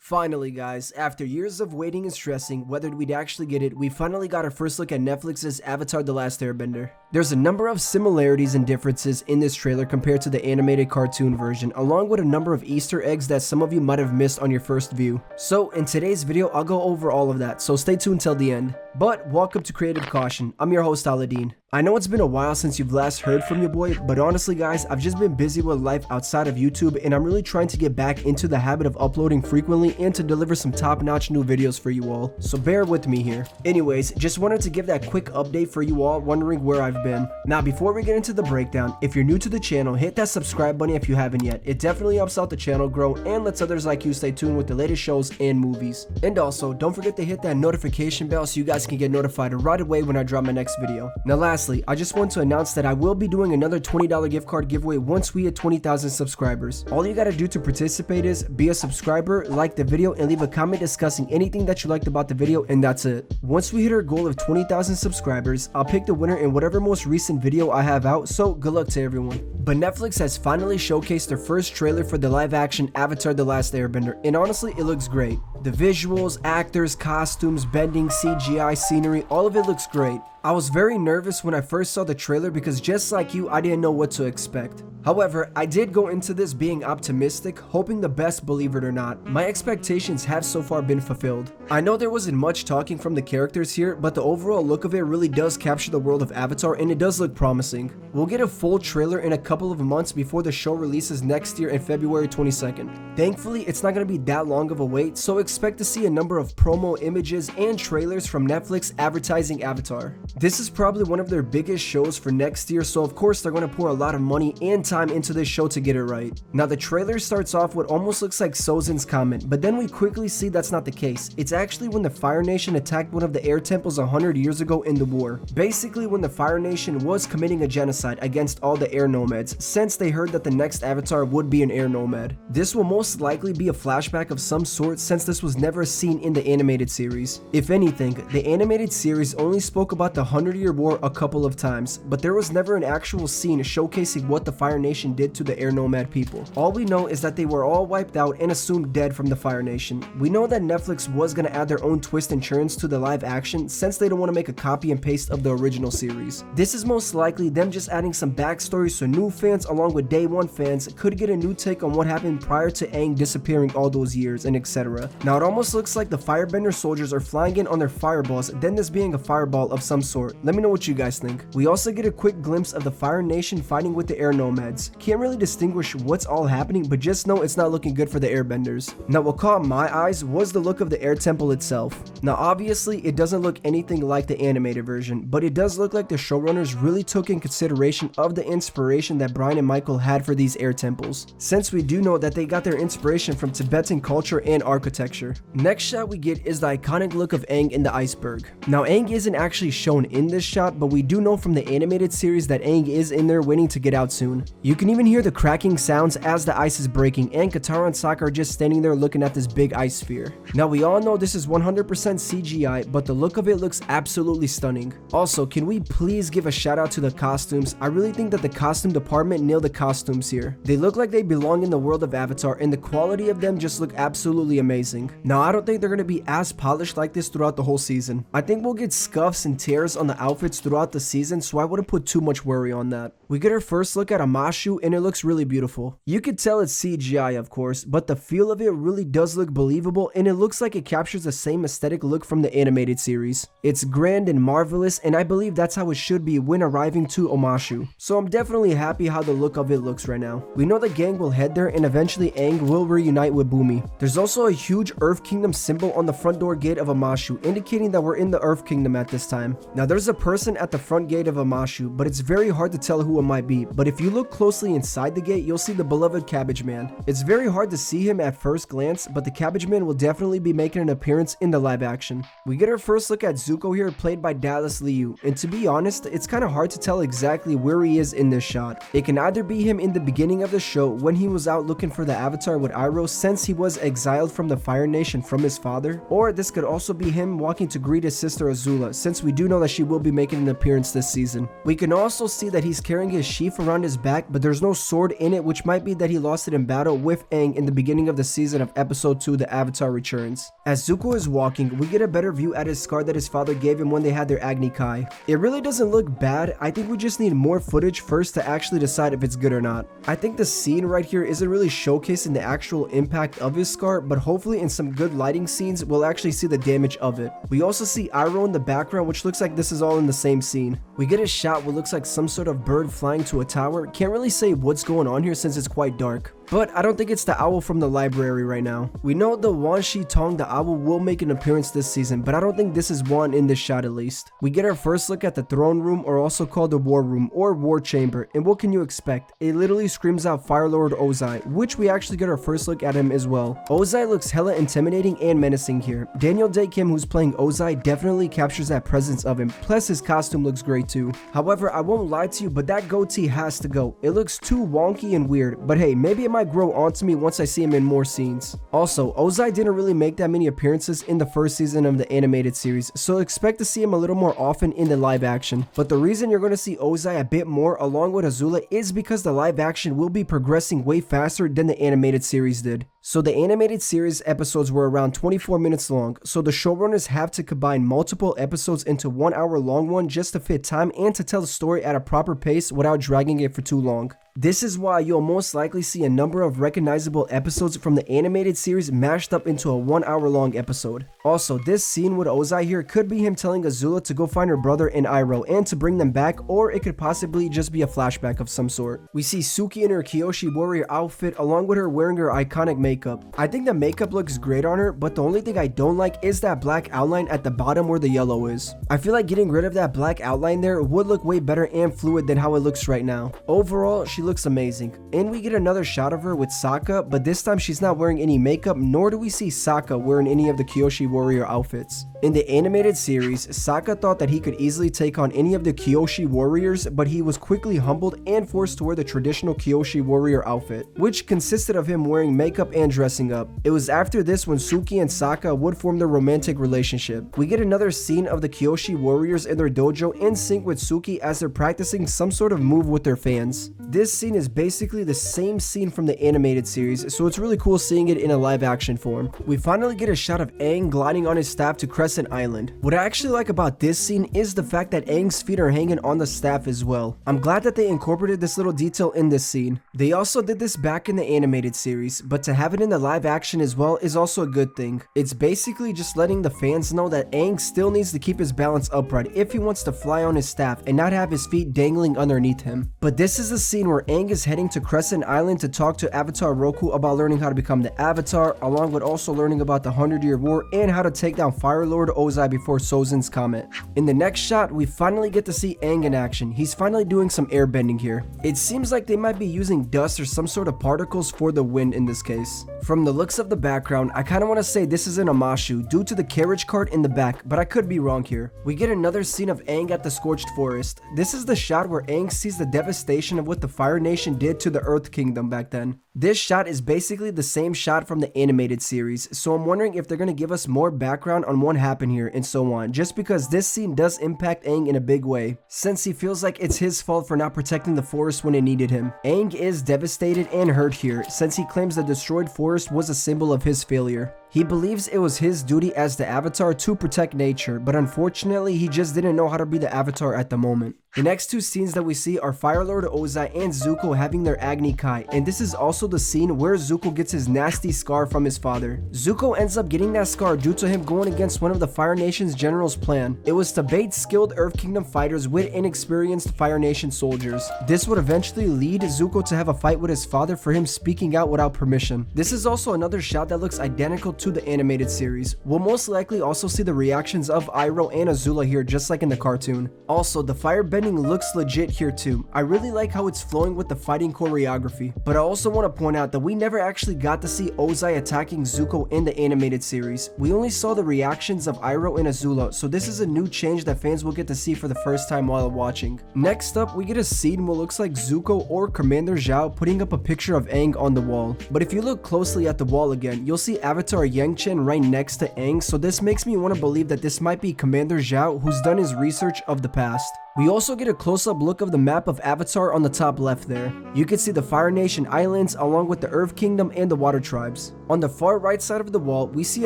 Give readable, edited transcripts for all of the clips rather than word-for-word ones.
Finally guys, after years of waiting and stressing whether we'd actually get it, we finally got our first look at Netflix's Avatar The Last Airbender. There's a number of similarities and differences in this trailer compared to the animated cartoon version, along with a number of Easter eggs that some of you might have missed on your first view. So in today's video, I'll go over all of that, so stay tuned till the end. But welcome to Creative Caution, I'm your host Aladin. I know it's been a while since you've last heard from your boy, but honestly guys, I've just been busy with life outside of YouTube and I'm really trying to get back into the habit of uploading frequently and to deliver some top-notch new videos for you all, so bear with me here. Anyways, just wanted to give that quick update for you all wondering where I've been. Now before we get into the breakdown, if you're new to the channel, hit that subscribe button if you haven't yet. It definitely helps out the channel grow and lets others like you stay tuned with the latest shows and movies. And also, don't forget to hit that notification bell so you guys can get notified right away when I drop my next video. Now lastly, I just want to announce that I will be doing another $20 gift card giveaway once we hit 20,000 subscribers. All you gotta do to participate is be a subscriber, like the video, and leave a comment discussing anything that you liked about the video, and that's it. Once we hit our goal of 20,000 subscribers, I'll pick the winner in whatever most recent video I have out, so good luck to everyone. But Netflix has finally showcased their first trailer for the live-action Avatar The Last Airbender, and honestly, it looks great. The visuals, actors, costumes, bending, CGI, scenery, all of it looks great. I was very nervous when I first saw the trailer because just like you, I didn't know what to expect. However, I did go into this being optimistic, hoping the best, believe it or not. My expectations have so far been fulfilled. I know there wasn't much talking from the characters here, but the overall look of it really does capture the world of Avatar and it does look promising. We'll get a full trailer in a couple of months before the show releases next year in February 22nd. Thankfully, it's not going to be that long of a wait, so expect to see a number of promo images and trailers from Netflix advertising Avatar. This is probably one of their biggest shows for next year, so of course they're going to pour a lot of money and time into this show to get it right. Now the trailer starts off with almost looks like Sozin's comment, but then we quickly see that's not the case. It's actually when the Fire Nation attacked one of the air temples 100 years ago in the war. Basically when the Fire Nation was committing a genocide against all the air nomads, since they heard that the next Avatar would be an air nomad. This will most likely be a flashback of some sort since this was never seen in the animated series. If anything, the animated series only spoke about the 100-year war a couple of times, but there was never an actual scene showcasing what the Fire Nation did to the air nomad people. All we know is that they were all wiped out and assumed dead from the Fire Nation. We know that Netflix was going to add their own twists and turns to the live action since they don't want to make a copy and paste of the original series. This is most likely them just adding some backstory so new fans along with day one fans could get a new take on what happened prior to Aang disappearing all those years and etc. Now it almost looks like the Firebender soldiers are flying in on their fireballs, then this being a fireball of some sort. Let me know what you guys think. We also get a quick glimpse of the Fire Nation fighting with the air nomads. Can't really distinguish what's all happening, but just know it's not looking good for the airbenders. Now what caught my eyes was the look of the air temple itself. Now obviously it doesn't look anything like the animated version, but it does look like the showrunners really took in consideration of the inspiration that Brian and Michael had for these air temples, since we do know that they got their inspiration from Tibetan culture and architecture. Next shot we get is the iconic look of Aang in the iceberg. Now Aang isn't actually shown in this shot, but we do know from the animated series that Aang is in there waiting to get out soon. You can even hear the cracking sounds as the ice is breaking, and Katara and Sokka are just standing there looking at this big ice sphere. Now we all know this is 100% CGI, but the look of it looks absolutely stunning. Also, can we please give a shout out to the costumes? I really think that the costume department nailed the costumes here. They look like they belong in the world of Avatar, and the quality of them just look absolutely amazing. Now I don't think they're going to be as polished like this throughout the whole season. I think we'll get scuffs and tears on the outfits throughout the season, so I wouldn't put too much worry on that. We get our first look at Omashu and it looks really beautiful. You could tell it's CGI of course, but the feel of it really does look believable and it looks like it captures the same aesthetic look from the animated series. It's grand and marvelous, and I believe that's how it should be when arriving to Omashu. So I'm definitely happy how the look of it looks right now. We know the gang will head there and eventually Aang will reunite with Bumi. There's also a huge Earth Kingdom symbol on the front door gate of Omashu, indicating that we're in the Earth Kingdom at this time. Now there's a person at the front gate of Omashu, but it's very hard to tell who it might be, but if you look closely inside the gate, you'll see the beloved Cabbage Man. It's very hard to see him at first glance, but the Cabbage Man will definitely be making an appearance in the live action. We get our first look at Zuko here, played by Dallas Liu, and to be honest, it's kind of hard to tell exactly where he is in this shot. It can either be him in the beginning of the show when he was out looking for the Avatar with Iroh since he was exiled from the Fire Nation from his father, or this could also be him walking to greet his sister Azula, since we do know that she will be making an appearance this season. We can also see that he's carrying his sheath around his back, but there's no sword in it, which might be that he lost it in battle with Aang in the beginning of the season of episode 2, The Avatar Returns. As Zuko is walking, we get a better view at his scar that his father gave him when they had their Agni Kai. It really doesn't look bad. I think we just need more footage first to actually decide if it's good or not. I think the scene right here isn't really showcasing the actual impact of his scar, but hopefully in some good lighting scenes we'll actually see the damage of it. We also see Iroh in the background, which looks like this is all in the same scene. We get a shot what looks like some sort of bird flying to a tower. Can't really say what's going on here since it's quite dark. But I don't think it's the owl from the library right now. We know the Wan Shi Tong, the owl, will make an appearance this season, but I don't think this is one in this shot at least. We get our first look at the throne room, or also called the war room or war chamber, and what can you expect? It literally screams out Fire Lord Ozai, which we actually get our first look at him as well. Ozai looks hella intimidating and menacing here. Daniel Day Kim, who's playing Ozai, definitely captures that presence of him, plus his costume looks great too. However, I won't lie to you, but that goatee has to go. It looks too wonky and weird, but hey, maybe it might grow onto me once I see him in more scenes. Also, Ozai didn't really make that many appearances in the first season of the animated series, so expect to see him a little more often in the live action. But the reason you're going to see Ozai a bit more along with Azula is because the live action will be progressing way faster than the animated series did. So the animated series episodes were around 24 minutes long, so the showrunners have to combine multiple episodes into 1 hour long one just to fit time and to tell the story at a proper pace without dragging it for too long. This is why you'll most likely see a number of recognizable episodes from the animated series mashed up into a 1 hour long episode. Also, this scene with Ozai here could be him telling Azula to go find her brother and Iroh and to bring them back, or it could possibly just be a flashback of some sort. We see Suki in her Kyoshi warrior outfit along with her wearing her iconic makeup. I think the makeup looks great on her, but the only thing I don't like is that black outline at the bottom where the yellow is. I feel like getting rid of that black outline there would look way better and fluid than how it looks right now. Overall, she looks amazing. And we get another shot of her with Sokka, but this time she's not wearing any makeup, nor do we see Sokka wearing any of the Kyoshi warrior outfits. In the animated series, Sokka thought that he could easily take on any of the Kyoshi warriors, but he was quickly humbled and forced to wear the traditional Kyoshi warrior outfit, which consisted of him wearing makeup and dressing up. It was after this when Suki and Sokka would form their romantic relationship. We get another scene of the Kyoshi warriors in their dojo in sync with Suki as they're practicing some sort of move with their fans. This scene is basically the same scene from the animated series, so it's really cool seeing it in a live action form. We finally get a shot of Aang gliding on his staff to Crescent Island. What I actually like about this scene is the fact that Aang's feet are hanging on the staff as well. I'm glad that they incorporated this little detail in this scene. They also did this back in the animated series, but to have it in the live action as well is also a good thing. It's basically just letting the fans know that Aang still needs to keep his balance upright if he wants to fly on his staff and not have his feet dangling underneath him. But this is the scene where Aang is heading to Crescent Island to talk to Avatar Roku about learning how to become the Avatar, along with also learning about the 100-Year War and how to take down Fire Lord Ozai before Sozin's Comet. In the next shot, we finally get to see Aang in action. He's finally doing some airbending here. It seems like they might be using dust or some sort of particles for the wind in this case. From the looks of the background, I kind of want to say this is an Omashu due to the carriage cart in the back, but I could be wrong here. We get another scene of Aang at the Scorched Forest. This is the shot where Aang sees the devastation of what the Fire Nation did to the Earth Kingdom back then. This shot is basically the same shot from the animated series, so I'm wondering if they're going to give us more background on what happened here and so on, just because this scene does impact Aang in a big way, since he feels like it's his fault for not protecting the forest when it needed him. Aang is devastated and hurt here, since he claims the destroyed forest was a symbol of his failure. He believes it was his duty as the Avatar to protect nature, but unfortunately he just didn't know how to be the Avatar at the moment. The next two scenes that we see are Fire Lord Ozai and Zuko having their Agni Kai, and this is also the scene where Zuko gets his nasty scar from his father. Zuko ends up getting that scar due to him going against one of the Fire Nation's general's plan. It was to bait skilled Earth Kingdom fighters with inexperienced Fire Nation soldiers. This would eventually lead Zuko to have a fight with his father for him speaking out without permission. This is also another shot that looks identical to the animated series. We'll most likely also see the reactions of Iroh and Azula here, just like in the cartoon. Also, the firebending looks legit here too. I really like how it's flowing with the fighting choreography, but I also want to point out that we never actually got to see Ozai attacking Zuko in the animated series. We only saw the reactions of Iroh and Azula, so this is a new change that fans will get to see for the first time while watching. Next up, we get a scene what looks like Zuko or Commander Zhao putting up a picture of Aang on the wall. But if you look closely at the wall again, you'll see Avatar our Yangchen right next to Aang, so this makes me want to believe that this might be Commander Zhao, who's done his research of the past. We also get a close-up look of the map of Avatar on the top left there. You can see the Fire Nation Islands along with the Earth Kingdom and the Water Tribes. On the far right side of the wall, we see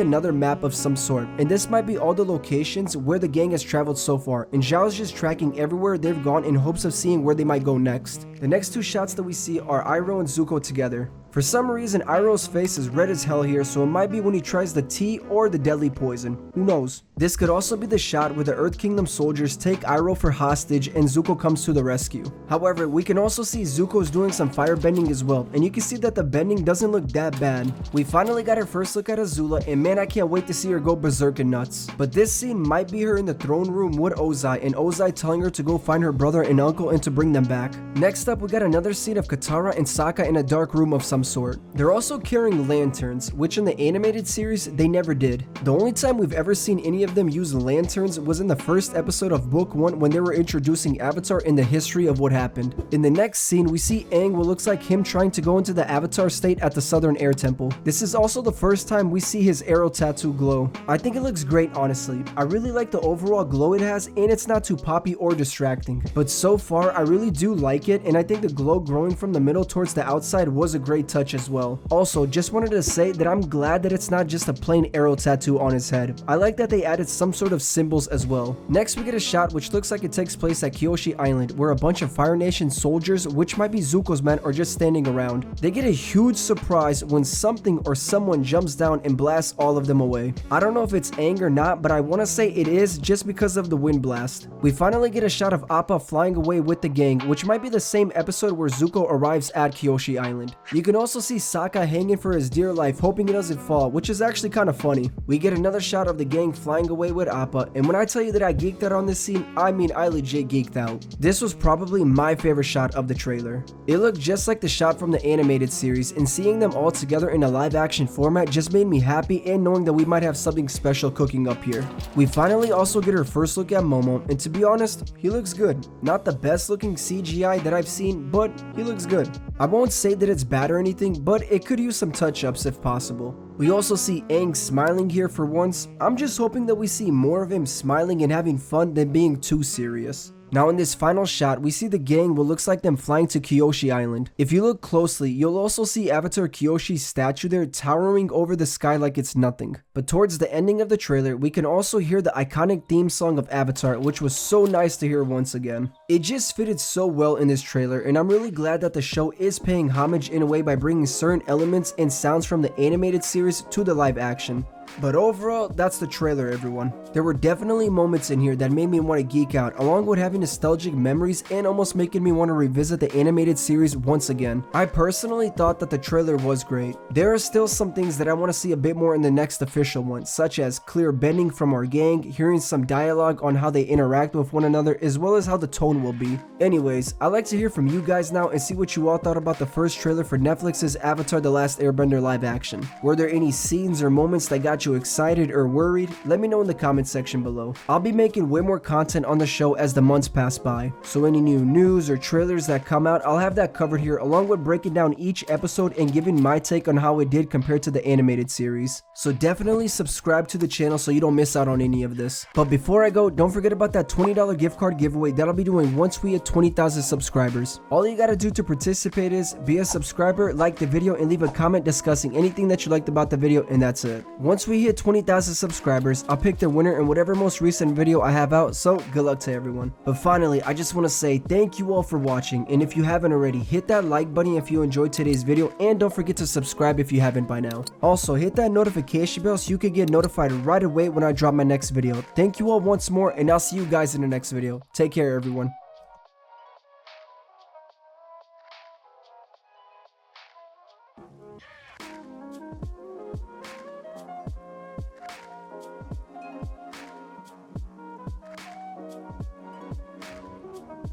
another map of some sort, and this might be all the locations where the gang has traveled so far, and Zhao is just tracking everywhere they've gone in hopes of seeing where they might go next. The next two shots that we see are Iroh and Zuko together. For some reason, Iroh's face is red as hell here, so it might be when he tries the tea or the deadly poison. Who knows? This could also be the shot where the Earth Kingdom soldiers take Iroh for hostage and Zuko comes to the rescue. However, we can also see Zuko's doing some fire bending as well, and you can see that the bending doesn't look that bad. We finally got our first look at Azula, and man, I can't wait to see her go berserk and nuts. But this scene might be her in the throne room with Ozai, and Ozai telling her to go find her brother and uncle and to bring them back. Next up, we got another scene of Katara and Sokka in a dark room of some sort. They're also carrying lanterns, which in the animated series, they never did. The only time we've ever seen any of them use lanterns was in the first episode of Book 1 when they were introducing Avatar in the history of what happened. In the next scene, we see Aang what looks like him trying to go into the Avatar state at the Southern Air Temple. This is also the first time we see his arrow tattoo glow. I think it looks great, honestly. I really like the overall glow it has, and it's not too poppy or distracting. But so far, I really do like it, and I think the glow growing from the middle towards the outside was a great touch as well. Also, just wanted to say that I'm glad that it's not just a plain arrow tattoo on his head. I like that they added some sort of symbols as well. Next, we get a shot which looks like it takes place at Kyoshi Island, where a bunch of Fire Nation soldiers, which might be Zuko's men, are just standing around. They get a huge surprise when something or someone jumps down and blasts all of them away. I don't know if it's Aang or not, but I want to say it is just because of the wind blast. We finally get a shot of Appa flying away with the gang, which might be the same episode where Zuko arrives at Kyoshi Island. You can also see Sokka hanging for his dear life, hoping he doesn't fall, which is actually kind of funny. We get another shot of the gang flying away with Appa, and when I tell you that I geeked out on this scene, I mean I legit geeked out. This was probably my favorite shot of the trailer. It looked just like the shot from the animated series, and seeing them all together in a live action format just made me happy, and knowing that we might have something special cooking up here. We finally also get our first look at Momo, and to be honest, he looks good. Not the best looking CGI that I've seen, but he looks good. I won't say that it's bad or anything, but it could use some touch-ups if possible. We also see Aang smiling here for once. I'm just hoping that we see more of him smiling and having fun than being too serious. Now in this final shot, we see the gang what looks like them flying to Kyoshi Island. If you look closely, you'll also see Avatar Kyoshi's statue there towering over the sky like it's nothing. But towards the ending of the trailer, we can also hear the iconic theme song of Avatar, which was so nice to hear once again. It just fitted so well in this trailer, and I'm really glad that the show is paying homage in a way by bringing certain elements and sounds from the animated series to the live action. But overall, that's the trailer, everyone. There were definitely moments in here that made me want to geek out, along with having nostalgic memories and almost making me want to revisit the animated series once again. I personally thought that the trailer was great. There are still some things that I want to see a bit more in the next official one, such as clear bending from our gang, hearing some dialogue on how they interact with one another, as well as how the tone will be. Anyways, I'd like to hear from you guys now and see what you all thought about the first trailer for Netflix's Avatar The Last Airbender live action. Were there any scenes or moments that got you excited or worried? Let me know in the comment section below. I'll be making way more content on the show as the months pass by, so any new news or trailers that come out, I'll have that covered here, along with breaking down each episode and giving my take on how it did compared to the animated series. So definitely subscribe to the channel so you don't miss out on any of this. But before I go, don't forget about that $20 gift card giveaway that I'll be doing once we hit 20,000 subscribers. All you gotta do to participate is be a subscriber, like the video, and leave a comment discussing anything that you liked about the video, and that's it. Once we hit 20,000 subscribers, I'll pick the winner in whatever most recent video I have out, so good luck to everyone. But finally, I just want to say thank you all for watching, and if you haven't already, hit that like button if you enjoyed today's video, and don't forget to subscribe if you haven't by now. Also, hit that notification bell so you can get notified right away when I drop my next video. Thank you all once more, and I'll see you guys in the next video. Take care, everyone.